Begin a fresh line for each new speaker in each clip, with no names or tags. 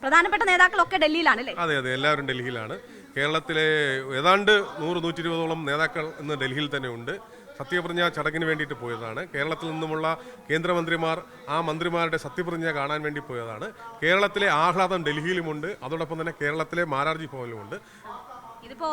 പ്രധാനപ്പെട്ട നേതാക്കളൊക്കെ ഡൽഹിയിലാണ് അല്ലേ?
അതെ അതെ, എല്ലാവരും ഡൽഹിയിലാണ്. കേരളത്തിലെ ഏതാണ്ട് 100-120ഓളം നേതാക്കൾ ഇന്ന് ഡൽഹിയിൽ തന്നെ ഉണ്ട്. സത്യപ്രതിജ്ഞ ചടങ്ങിന് വേണ്ടിയിട്ട് പോയതാണ്. കേരളത്തിൽ നിന്നുമുള്ള കേന്ദ്രമന്ത്രിമാർ ആ മന്ത്രിമാരുടെ സത്യപ്രതിജ്ഞ കാണാൻ വേണ്ടി പോയതാണ്. കേരളത്തിലെ ആഹ്ലാദം ഡൽഹിയിലുമുണ്ട്, അതോടൊപ്പം തന്നെ കേരളത്തിലെ മാരാർജി ഭവനിലുമുണ്ട്.
ഇതിപ്പോ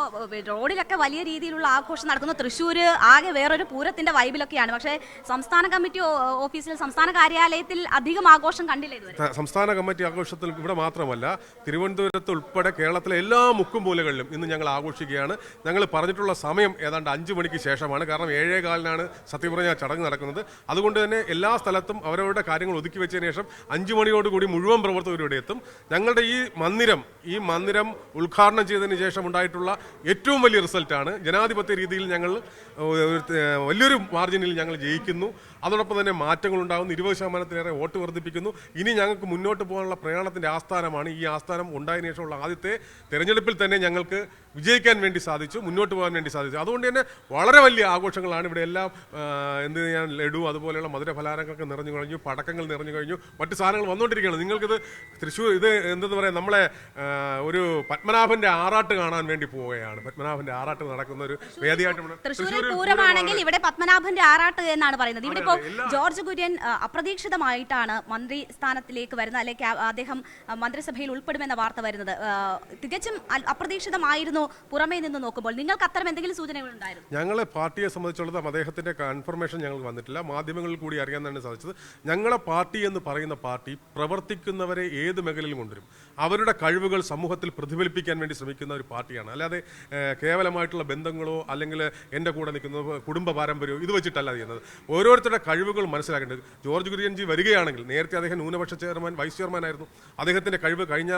റോഡിലൊക്കെ വലിയ രീതിയിലുള്ള ആഘോഷം നടക്കുന്നു. തൃശ്ശൂര് ആകെ വേറൊരു പൂരത്തിന്റെ വൈബിലൊക്കെയാണ്. പക്ഷേ സംസ്ഥാന കമ്മിറ്റി ഓഫീസിൽ, സംസ്ഥാന കാര്യാലയത്തിൽ അധികം ആഘോഷം കണ്ടില്ല ഇതുവരെ.
സംസ്ഥാന കമ്മിറ്റി ആഘോഷത്തിൽ ഇവിടെ മാത്രമല്ല, തിരുവനന്തപുരത്ത് ഉൾപ്പെടെ കേരളത്തിലെ എല്ലാ മുക്കുമൂലകളിലും ഇന്ന് ഞങ്ങൾ ആഘോഷിക്കുകയാണ്. ഞങ്ങൾ പറഞ്ഞിട്ടുള്ള സമയം ഏതാണ്ട് 5 മണിക്ക് ശേഷമാണ്. കാരണം 7:15 സത്യപ്രതിജ്ഞ ചടങ്ങ് നടക്കുന്നത്. അതുകൊണ്ട് തന്നെ എല്ലാ സ്ഥലത്തും അവരവരുടെ കാര്യങ്ങൾ ഒതുക്കി വെച്ചതിന് ശേഷം 5 മണിയോടുകൂടി മുഴുവൻ പ്രവർത്തകരും ഇവിടെ എത്തും. ഞങ്ങളുടെ ഈ മന്ദിരം ഉദ്ഘാടനം ചെയ്തതിന് ശേഷം ഉണ്ടായിട്ടുള്ള ഏറ്റവും വലിയ റിസൾട്ടാണ്. ജനാധിപത്യ രീതിയിൽ ഞങ്ങൾ വലിയൊരു മാർജിനിൽ ഞങ്ങൾ ജയിക്കുന്നു. അതോടൊപ്പം തന്നെ മാറ്റങ്ങളുണ്ടാകുന്നു. 20% വോട്ട് വർദ്ധിപ്പിക്കുന്നു. ഇനി ഞങ്ങൾക്ക് മുന്നോട്ട് പോകാനുള്ള പ്രയാണത്തിൻ്റെ ആസ്ഥാനമാണ്. ഈ ആസ്ഥാനം ഉണ്ടായതിനു ശേഷമുള്ള ആദ്യത്തെ തെരഞ്ഞെടുപ്പിൽ തന്നെ ഞങ്ങൾക്ക് വിജയിക്കാൻ വേണ്ടി സാധിച്ചു, മുന്നോട്ട് പോകാൻ വേണ്ടി സാധിച്ചു. അതുകൊണ്ട് തന്നെ വളരെ വലിയ ആഘോഷങ്ങളാണ് ഇവിടെ. എല്ലാം ലഡു അതുപോലെയുള്ള മധുരഫലാരങ്ങളൊക്കെ നിറഞ്ഞു കഴിഞ്ഞു, പടക്കങ്ങൾ നിറഞ്ഞു കഴിഞ്ഞു, മറ്റു സാധനങ്ങൾ വന്നുകൊണ്ടിരിക്കുകയാണ്. നിങ്ങൾക്കിത് തൃശ്ശൂർ എന്തെന്ന് പറയാം, നമ്മളെ ഒരു പത്മനാഭന്റെ ആറാട്ട് കാണാൻ വേണ്ടി പോവുകയാണ്. പത്മനാഭന്റെ ആറാട്ട് നടക്കുന്ന ഒരു വേദിയായിട്ട്
തൃശ്ശൂർ പൂരമാണെങ്കിൽ ഇവിടെ പത്മനാഭന്റെ ആറാട്ട് എന്നാണ് പറയുന്നത്. ഇവിടെ ഇപ്പോൾ ജോർജ് കുര്യൻ അപ്രതീക്ഷിതമായിട്ടാണ് മന്ത്രി സ്ഥാനത്തിലേക്ക് വരുന്നത്, അല്ലെങ്കിൽ അദ്ദേഹം മന്ത്രിസഭയിൽ ഉൾപ്പെടുമെന്ന വാർത്ത വരുന്നത്. തികച്ചും അപ്രതീക്ഷിതമായിരുന്നു പുറമേ നിന്ന് നോക്കുമ്പോൾ. നിങ്ങൾക്ക് അത്തരം എന്തെങ്കിലും സൂചനകൾ ഉണ്ടായിരുന്നു?
ഞങ്ങളെ പാർട്ടിയെ സംബന്ധിച്ചിടത്തോളം അദ്ദേഹത്തിന്റെ കൺഫർമേഷൻ ഞങ്ങൾക്ക് വന്നിട്ടില്ല. മാധ്യമങ്ങളിൽ കൂടി അറിയാൻ തന്നെ സാധിച്ചത്, ഞങ്ങളെ പാർട്ടി എന്ന് പറയുന്ന പാർട്ടി പ്രവർത്തിക്കുന്നവരെ ഏത് മേഖലയിലും കൊണ്ടുവരും. അവരുടെ കഴിവുകൾ സമൂഹത്തിൽ പ്രതിഫലിപ്പിക്കാൻ വേണ്ടി ശ്രമിക്കുന്ന ഒരു പാർട്ടിയാണ്. അല്ലാതെ കേവലമായിട്ടുള്ള ബന്ധങ്ങളോ അല്ലെങ്കിൽ എൻ്റെ കൂടെ നിൽക്കുന്ന കുടുംബ പാരമ്പര്യമോ ഇത് വെച്ചിട്ടല്ല ചെയ്യുന്നത്. ഓരോരുത്തരുടെ കഴിവുകൾ മനസ്സിലാക്കേണ്ടത്. ജോർജ് കുര്യൻജി വരികയാണെങ്കിൽ, നേരത്തെ അദ്ദേഹം ന്യൂനപക്ഷ വൈസ് ചെയർമാൻ ആയിരുന്നു. അദ്ദേഹത്തിന്റെ കഴിവ് കഴിഞ്ഞ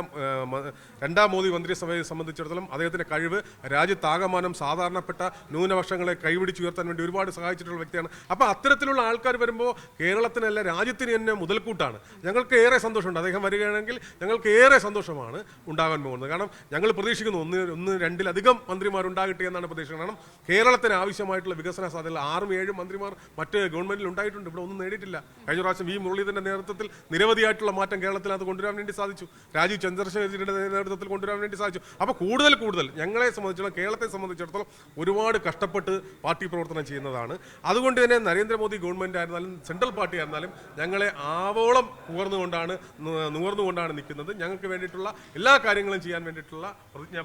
2ാം മോദി മന്ത്രിസഭയെ സംബന്ധിച്ചിടത്തോളം അദ്ദേഹത്തിന്റെ കഴിവ് രാജ്യത്താകമാനം സാധാരണപ്പെട്ട ന്യൂനപക്ഷങ്ങളെ കൈപിടിച്ചുയർത്താൻ വേണ്ടി ഒരുപാട് സഹായിച്ചിട്ടുള്ള വ്യക്തിയാണ്. അപ്പോൾ അത്തരത്തിലുള്ള ആൾക്കാർ വരുമ്പോൾ കേരളത്തിനല്ല രാജ്യത്തിന് തന്നെ മുതൽക്കൂട്ടാണ്. ഞങ്ങൾക്ക് ഏറെ സന്തോഷമുണ്ട്. അദ്ദേഹം വരികയാണെങ്കിൽ ഞങ്ങൾക്ക് ഏറെ സന്തോഷമാണ് ഉണ്ടാകാൻ പോകുന്നത്. കാരണം ഞങ്ങൾ പ്രതീക്ഷിക്കുന്നു 1-2 മന്ത്രിമാരുണ്ടാകട്ടെ എന്നാണ് പ്രതീക്ഷിക്കുന്നത്. കാരണം കേരളത്തിന് ആവശ്യമായിട്ടുള്ള വികസന സാധ്യതകൾ 6-7 മന്ത്രിമാർ മറ്റ് ഗവൺമെന്റിൽ ഉണ്ടായിട്ടുണ്ട്. ഇവിടെ ഒന്നും നേടിയിട്ടില്ല. കഴിഞ്ഞ പ്രാവശ്യം വി മുരളീധരന്റെ നേതൃത്വത്തിൽ നിരവധിയായിട്ടുള്ള മാറ്റം കേരളത്തിനകത്ത് കൊണ്ടുവരാൻ വേണ്ടി സാധിച്ചു. രാജീവ് ചന്ദ്രശേഖരന്റെ നേതൃത്വത്തിൽ കൊണ്ടുവരാൻ വേണ്ടി സാധിച്ചു. അപ്പോൾ കൂടുതൽ ഞങ്ങളെ സംബന്ധിച്ചിടത്തോളം, കേരളത്തെ സംബന്ധിച്ചിടത്തോളം ഒരുപാട് കഷ്ടപ്പെട്ട് പാർട്ടി പ്രവർത്തനം ചെയ്യുന്നതാണ്. അതുകൊണ്ട് തന്നെ നരേന്ദ്രമോദി ഗവൺമെന്റ് ആയിരുന്നാലും സെൻട്രൽ പാർട്ടി ആയിരുന്നാലും ഞങ്ങളെ ആവോളം നുകർന്നുകൊണ്ടാണ് നിൽക്കുന്നത്. ഞങ്ങൾക്ക് വേണ്ടിയിട്ടുള്ള എല്ലാ കാര്യങ്ങളും ചെയ്യാൻ വേണ്ടിയിട്ടുള്ള പ്രതിജ്ഞ.